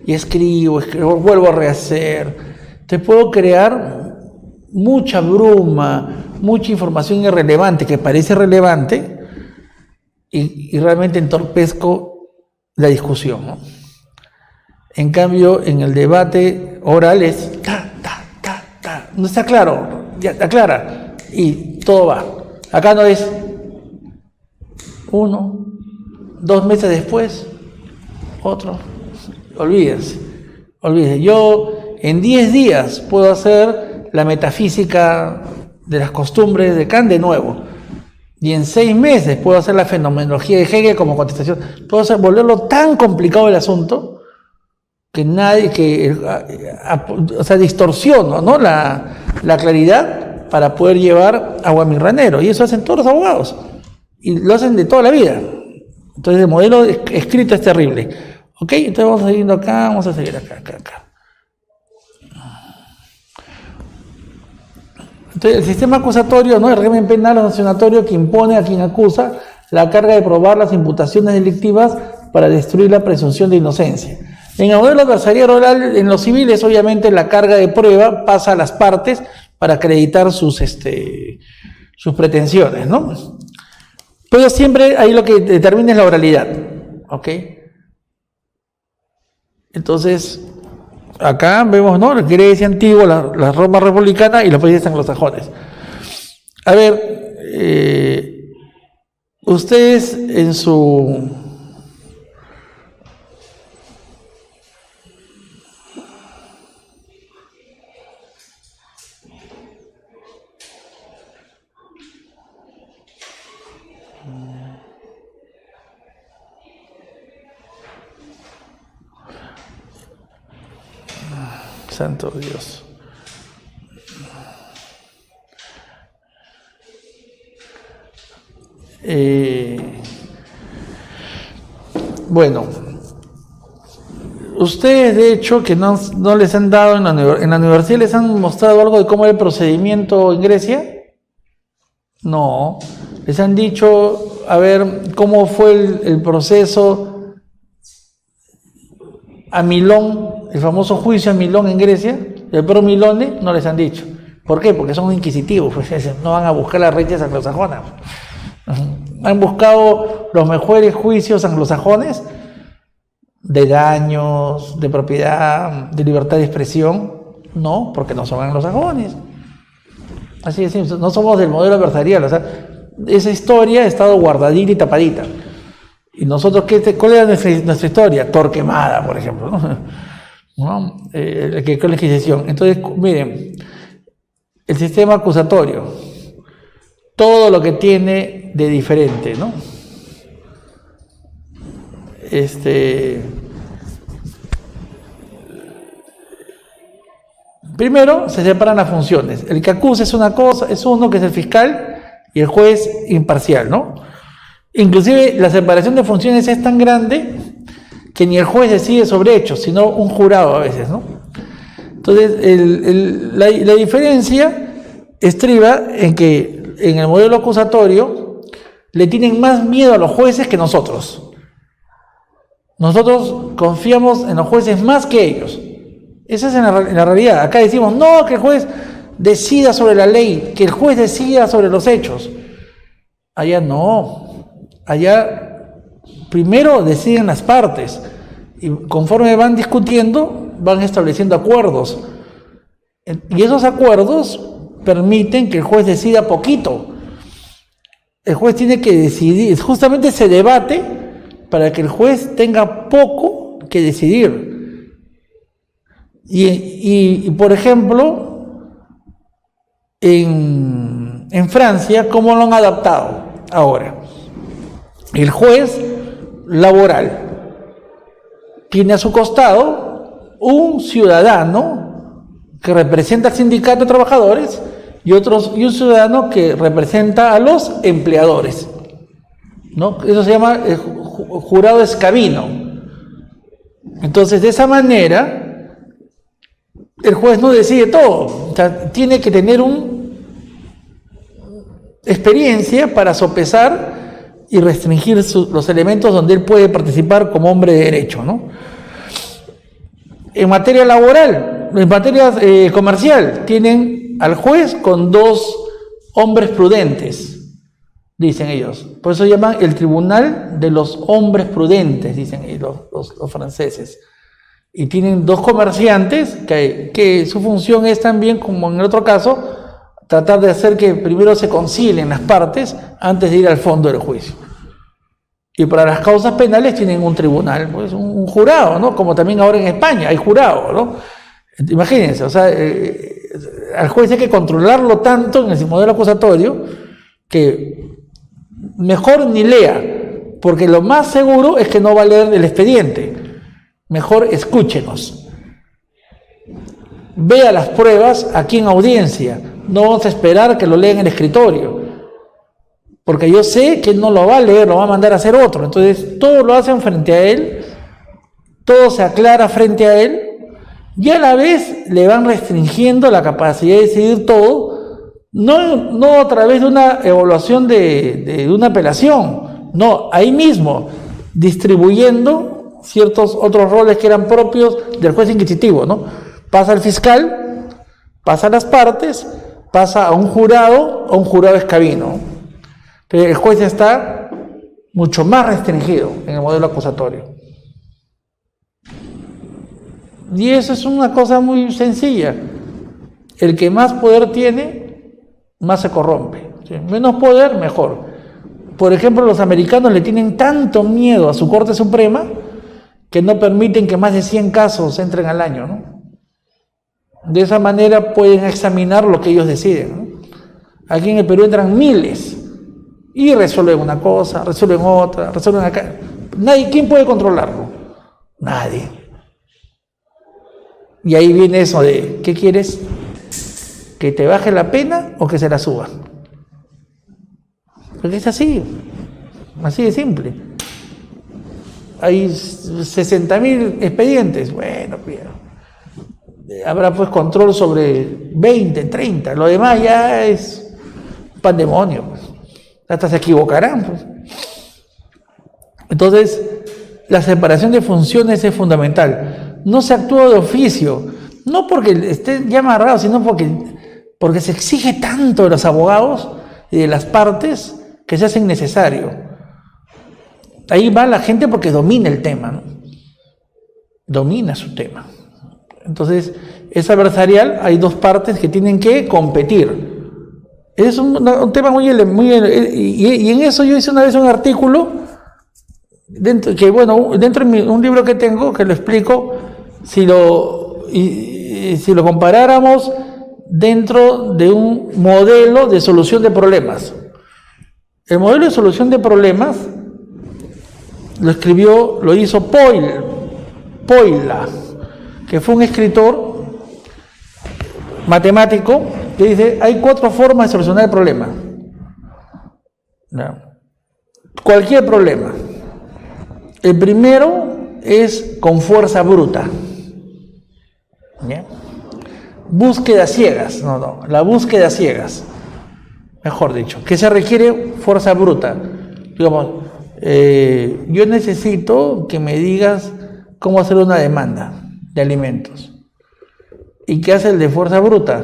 Y escribo, vuelvo a rehacer. Te puedo crear mucha bruma, mucha información irrelevante que parece relevante y realmente entorpezco la discusión, ¿no? En cambio, en el debate oral es no está claro, ya aclara y todo va. Acá no es 1, 2 meses después, otro. Olvídense. Yo en 10 días puedo hacer la metafísica de las costumbres de Kant de nuevo. Y en 6 meses puedo hacer la fenomenología de Hegel como contestación. Puedo volverlo tan complicado el asunto que distorsiono, ¿no? la claridad para poder llevar agua a mi granero. Y eso hacen todos los abogados. Y lo hacen de toda la vida. Entonces el modelo escrito es terrible. ¿Ok? Entonces vamos siguiendo acá, vamos a seguir acá. Entonces el sistema acusatorio, ¿no? El régimen penal o sancionatorio que impone a quien acusa la carga de probar las imputaciones delictivas para destruir la presunción de inocencia. En el modelo adversarial oral, en los civiles, obviamente la carga de prueba pasa a las partes para acreditar sus pretensiones, ¿no? Pero siempre ahí lo que determina es la oralidad, ¿ok? Entonces, acá vemos, ¿no? Grecia antigua, la Roma republicana y los países anglosajones. A ver, ustedes en su... Santo Dios. Bueno, ustedes de hecho que no les han dado en la universidad, ¿les han mostrado algo de cómo era el procedimiento en Grecia? No, les han dicho, a ver, cómo fue el proceso a Milón, el famoso juicio a Milón en Grecia, el pro Milone, no les han dicho. ¿Por qué? Porque son inquisitivos, pues no van a buscar las reyes anglosajonas. Han buscado los mejores juicios anglosajones de daños, de propiedad, de libertad de expresión. No, porque no son anglosajones. Así es, no somos del modelo adversarial. O sea, esa historia ha estado guardadita y tapadita. Y nosotros, ¿cuál era nuestra historia? Torquemada, por ejemplo, ¿no? Que con la Inquisición. Entonces, miren, el sistema acusatorio, todo lo que tiene de diferente, ¿no? Primero, se separan las funciones. El que acusa es una cosa, es uno que es el fiscal y el juez imparcial, ¿no? Inclusive la separación de funciones es tan grande que ni el juez decide sobre hechos, sino un jurado a veces, ¿no? Entonces, la diferencia estriba en que en el modelo acusatorio le tienen más miedo a los jueces que nosotros. Nosotros confiamos en los jueces más que ellos. Esa es en la realidad. Acá decimos, no, que el juez decida sobre la ley, que el juez decida sobre los hechos. Allá no. Allá primero deciden las partes y conforme van discutiendo van estableciendo acuerdos y esos acuerdos permiten que el juez decida poquito. El juez tiene que decidir, justamente se debate para que el juez tenga poco que decidir. Y por ejemplo, en Francia, ¿cómo lo han adaptado ahora? El juez laboral tiene a su costado un ciudadano que representa al sindicato de trabajadores y un ciudadano que representa a los empleadores, ¿no? Eso se llama el jurado escabino. Entonces, de esa manera, el juez no decide todo. O sea, tiene que tener experiencia para sopesar y restringir los elementos donde él puede participar como hombre de derecho, ¿no? En materia laboral, en materia comercial, tienen al juez con 2 hombres prudentes, dicen ellos. Por eso llaman el tribunal de los hombres prudentes, dicen ellos, los franceses. Y tienen 2 comerciantes que su función es también, como en el otro caso, tratar de hacer que primero se concilien las partes antes de ir al fondo del juicio. Y para las causas penales tienen un tribunal, pues un jurado, ¿no? Como también ahora en España hay jurado, ¿no? Imagínense, o sea, al juez hay que controlarlo tanto en el modelo acusatorio que mejor ni lea, porque lo más seguro es que no va a leer el expediente. Mejor escúchenos. Vea las pruebas aquí en audiencia. No vamos a esperar que lo lea en el escritorio, porque yo sé que él no lo va a leer, lo va a mandar a hacer otro. Entonces, todo lo hacen frente a él, todo se aclara frente a él, y a la vez le van restringiendo la capacidad de decidir todo, no a través de una evaluación de una apelación, no, ahí mismo, distribuyendo ciertos otros roles que eran propios del juez inquisitivo, ¿no? Pasa al fiscal, pasa a las partes, pasa a un jurado escabino. Pero el juez está mucho más restringido en el modelo acusatorio. Y eso es una cosa muy sencilla. El que más poder tiene, más se corrompe. ¿Sí? Menos poder, mejor. Por ejemplo, los americanos le tienen tanto miedo a su Corte Suprema que no permiten que más de 100 casos entren al año, ¿no? De esa manera pueden examinar lo que ellos deciden, ¿no? Aquí en el Perú entran miles y resuelven una cosa, resuelven otra, resuelven acá. ¿Quién puede controlarlo? Nadie. Y ahí viene eso de, ¿qué quieres? ¿Que te baje la pena o que se la suba? Porque es así de simple. Hay 60.000 expedientes, bueno, habrá pues control sobre 20, 30, lo demás ya es pandemonio, pues. Hasta se equivocarán, pues. Entonces, la separación de funciones es fundamental. No se actúa de oficio, no porque esté ya amarrado, sino porque se exige tanto de los abogados y de las partes que se hace innecesario. Ahí va la gente porque domina el tema, ¿no? Domina su tema. Entonces, es adversarial, hay 2 partes que tienen que competir. Es un tema muy y en eso yo hice una vez un artículo dentro de un libro que tengo que lo explico si lo comparáramos dentro de un modelo de solución de problemas. El modelo de solución de problemas lo hizo Poila, que fue un escritor matemático que dice, hay 4 formas de solucionar el problema. ¿No? Cualquier problema. El primero es con fuerza bruta. ¿Ya? Búsqueda ciegas. La búsqueda ciegas. Mejor dicho, que se requiere fuerza bruta. Digamos, yo necesito que me digas cómo hacer una demanda de alimentos. ¿Y qué hace el de fuerza bruta?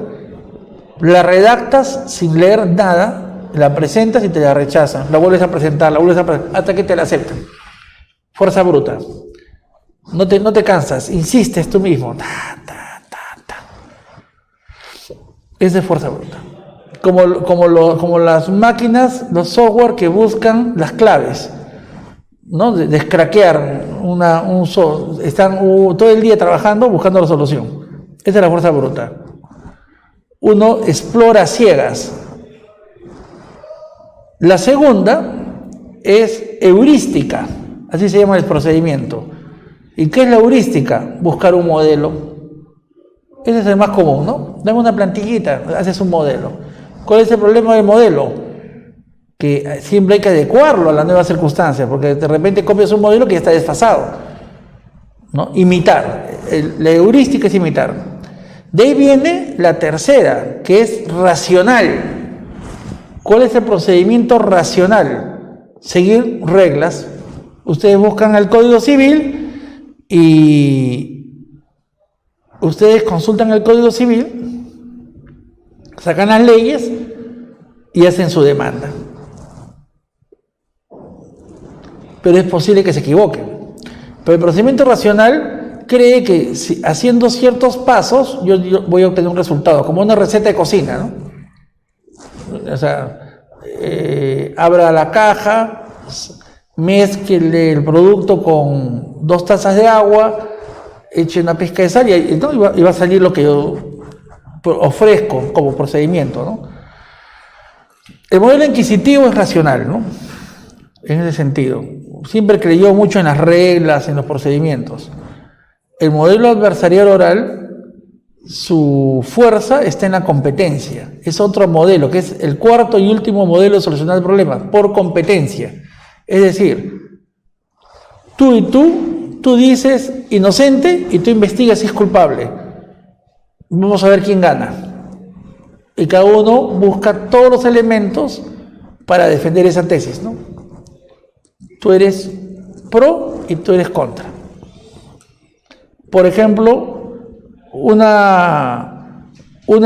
La redactas sin leer nada, la presentas y te la rechazan, la vuelves a presentar, hasta que te la aceptan. Fuerza bruta. No te cansas, insistes tú mismo. Es de fuerza bruta. Como las máquinas, los software que buscan las claves, ¿no? De craquear están todo el día trabajando buscando la solución. Esa es la fuerza bruta. Uno explora ciegas. La segunda es heurística, así se llama el procedimiento. ¿Y qué es la heurística? Buscar un modelo. Ese es el más común, ¿no? Dame una plantillita, haces un modelo. ¿Cuál es el problema del modelo? Que siempre hay que adecuarlo a las nuevas circunstancias, porque de repente copias un modelo que ya está desfasado, ¿no? Imitar. La heurística es imitar. De ahí viene la tercera, que es racional. ¿Cuál es el procedimiento racional? Seguir reglas. Ustedes buscan el Código Civil y ustedes consultan el Código Civil, sacan las leyes y hacen su demanda. Pero es posible que se equivoquen. Pero el procedimiento racional cree que haciendo ciertos pasos yo voy a obtener un resultado, como una receta de cocina, ¿no? O sea, abra la caja, mezcle el producto con 2 tazas de agua, eche una pizca de sal y va a salir lo que yo ofrezco como procedimiento, ¿no? El modelo inquisitivo es racional, ¿no? En ese sentido. Siempre creyó mucho en las reglas, en los procedimientos. El modelo adversarial oral, su fuerza está en la competencia. Es otro modelo, que es el cuarto y último modelo de solucionar problemas, por competencia. Es decir, tú dices inocente y tú investigas si es culpable. Vamos a ver quién gana. Y cada uno busca todos los elementos para defender esa tesis, ¿no? Tú eres pro y tú eres contra. Por ejemplo, una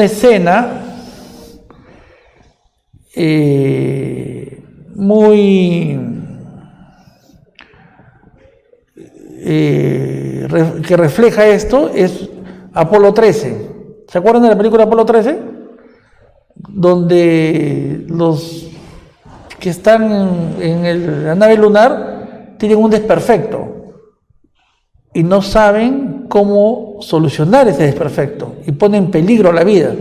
escena que refleja esto es Apolo 13. ¿Se acuerdan de la película Apolo 13? Donde los que están en la nave lunar tienen un desperfecto y no saben cómo solucionar ese desperfecto y pone en peligro la vida.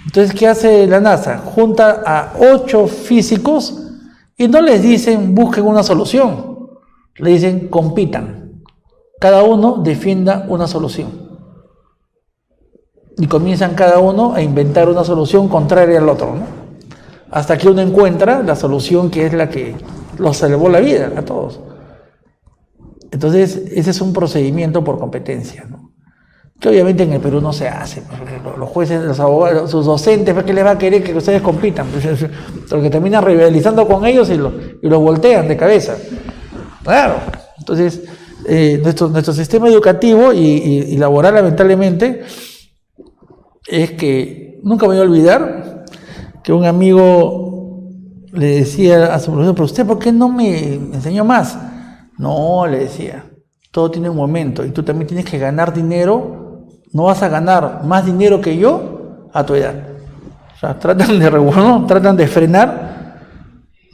Entonces, ¿qué hace la NASA? Junta a 8 físicos y no les dicen busquen una solución, le dicen compitan, cada uno defienda una solución y comienzan cada uno a inventar una solución contraria al otro, ¿no? Hasta que uno encuentra la solución que es la que los salvó la vida a todos. Entonces, ese es un procedimiento por competencia, ¿no? Que obviamente en el Perú no se hace, porque los jueces, los abogados, sus docentes, ¿qué les va a querer que ustedes compitan? Porque terminan rivalizando con ellos y los voltean de cabeza. Claro. Entonces, nuestro sistema educativo y laboral, lamentablemente, es que nunca me voy a olvidar que un amigo le decía a su profesor, pero usted, ¿por qué no me enseñó más? No, le decía, todo tiene un momento y tú también tienes que ganar dinero. No vas a ganar más dinero que yo a tu edad. O sea, tratan de frenar,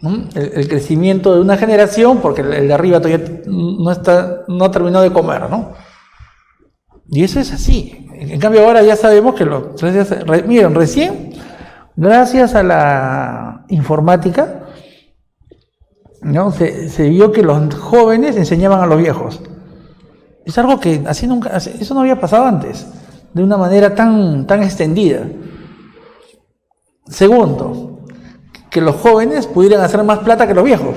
¿no?, el crecimiento de una generación porque el de arriba todavía no ha terminado de comer, ¿no? Y eso es así. En cambio ahora ya sabemos que miren, recién, gracias a la informática, ¿no?, se vio que los jóvenes enseñaban a los viejos. Es algo que eso no había pasado antes, de una manera tan extendida. Segundo, que los jóvenes pudieran hacer más plata que los viejos,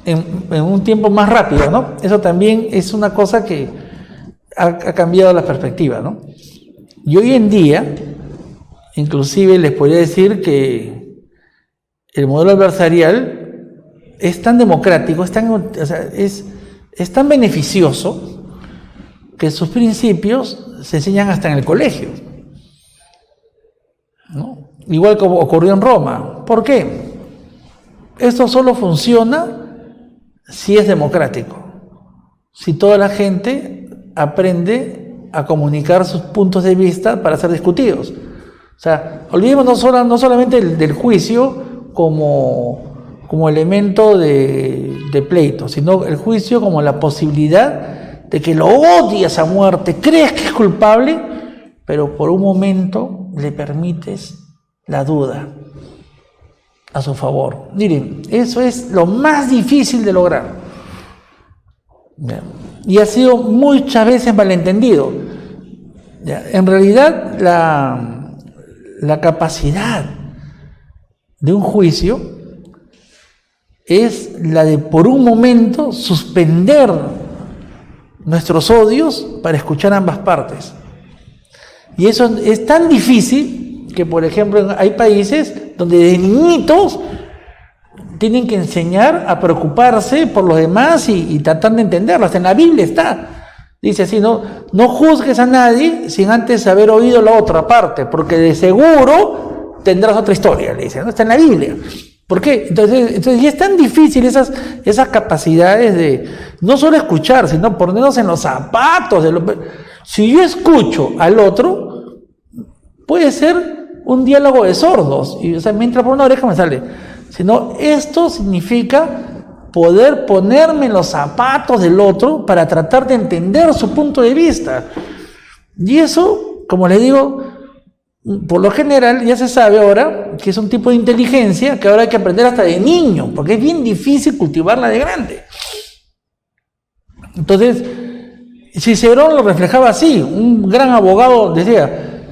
en un tiempo más rápido, ¿no? Eso también es una cosa que ha cambiado la perspectiva, ¿no? Y hoy en día, inclusive les podría decir que el modelo adversarial es tan democrático, es tan beneficioso que sus principios se enseñan hasta en el colegio, ¿no? Igual como ocurrió en Roma. ¿Por qué? Esto solo funciona si es democrático, si toda la gente aprende a comunicar sus puntos de vista para ser discutidos. O sea, olvidemos no solamente del juicio como elemento de pleito, sino el juicio como la posibilidad de que lo odias a muerte, crees que es culpable, pero por un momento le permites la duda. a su favor. Miren, eso es lo más difícil de lograr. Y ha sido muchas veces malentendido. En realidad, la capacidad de un juicio es la de por un momento suspender nuestros odios para escuchar ambas partes. Y eso es tan difícil que, por ejemplo, hay países donde de niñitos tienen que enseñar a preocuparse por los demás y tratar de entenderlas. En la Biblia está. Dice así, no juzgues a nadie sin antes haber oído la otra parte, porque de seguro tendrás otra historia, le dice, ¿no? Está en la Biblia. ¿Por qué? Entonces y es tan difícil esas capacidades de no solo escuchar, sino ponernos en los zapatos de si yo escucho al otro, puede ser un diálogo de sordos, y o sea, me entra por una oreja me sale. Sino esto significa poder ponerme en los zapatos del otro para tratar de entender su punto de vista. Y eso, como les digo, por lo general ya se sabe ahora que es un tipo de inteligencia que ahora hay que aprender hasta de niño, porque es bien difícil cultivarla de grande. Entonces, Cicerón lo reflejaba así, un gran abogado decía,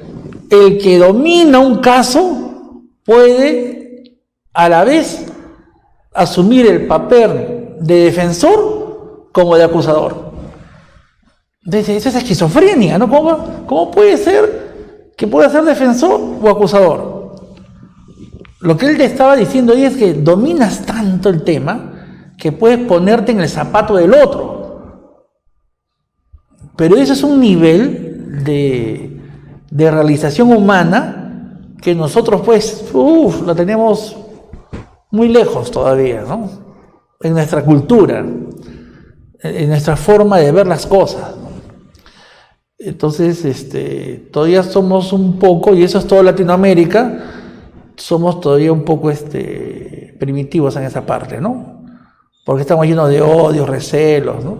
el que domina un caso puede a la vez asumir el papel de defensor como de acusador. Entonces, eso es esquizofrenia, ¿no? ¿Cómo puede ser que pueda ser defensor o acusador? Lo que él te estaba diciendo ahí es que dominas tanto el tema que puedes ponerte en el zapato del otro. Pero eso es un nivel de realización humana que nosotros pues, lo tenemos muy lejos todavía, ¿no? En nuestra cultura, en nuestra forma de ver las cosas, ¿no? Entonces, todavía somos un poco, y eso es toda Latinoamérica, somos todavía un poco primitivos en esa parte, ¿no? Porque estamos llenos de odios, recelos, ¿no?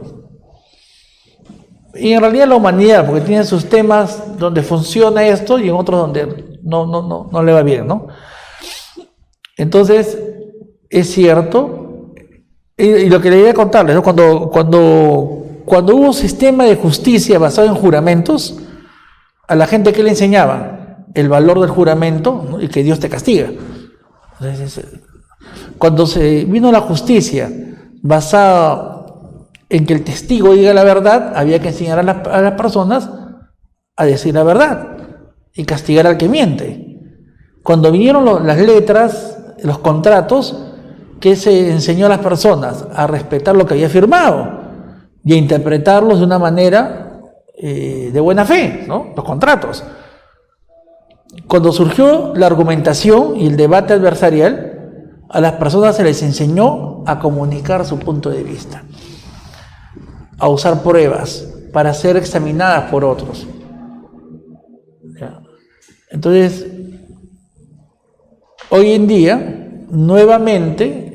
Y en realidad la humanidad, porque tiene sus temas donde funciona esto y en otros donde no le va bien, ¿no? Entonces, es cierto, y lo que le quería contarles, ¿no? Cuando hubo un sistema de justicia basado en juramentos, a la gente que le enseñaba el valor del juramento, ¿no? Y que Dios te castiga. Entonces, cuando se vino la justicia basada en que el testigo diga la verdad, había que enseñar a las personas a decir la verdad y castigar al que miente. Cuando vinieron las letras, los contratos, que se enseñó a las personas a respetar lo que había firmado y a interpretarlos de una manera de buena fe, ¿no? Los contratos. Cuando surgió la argumentación y el debate adversarial, a las personas se les enseñó a comunicar su punto de vista, a usar pruebas para ser examinadas por otros. Entonces, hoy en día, nuevamente,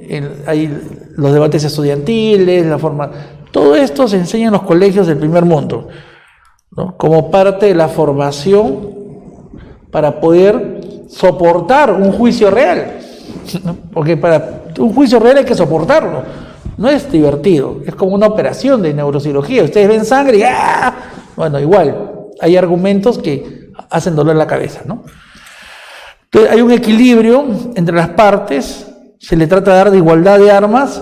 hay los debates estudiantiles, todo esto se enseña en los colegios del primer mundo, ¿no? Como parte de la formación para poder soportar un juicio real, ¿no? Porque para un juicio real hay que soportarlo. No es divertido, es como una operación de neurocirugía. Ustedes ven sangre y ¡ah! Bueno, igual, hay argumentos que hacen doler la cabeza, ¿no? Entonces hay un equilibrio entre las partes, se le trata de dar de igualdad de armas,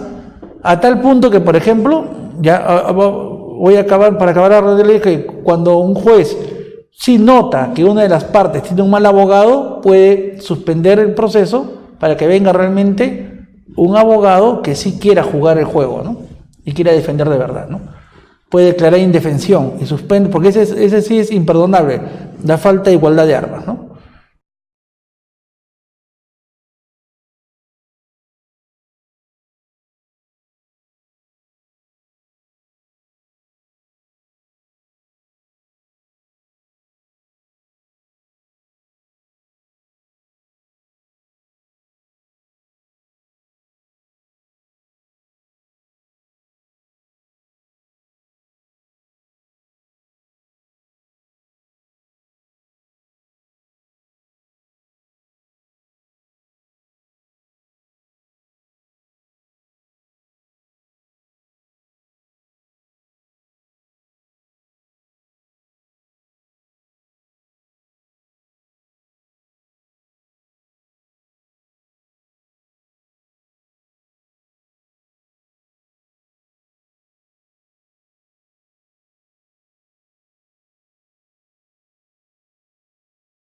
a tal punto que, por ejemplo, ya voy a acabar, para acabar de leer, que cuando un juez sí nota que una de las partes tiene un mal abogado, puede suspender el proceso para que venga realmente un abogado que sí quiera jugar el juego, ¿no? Y quiera defender de verdad, ¿no? Puede declarar indefensión y suspende, porque ese sí es imperdonable, la falta de igualdad de armas, ¿no?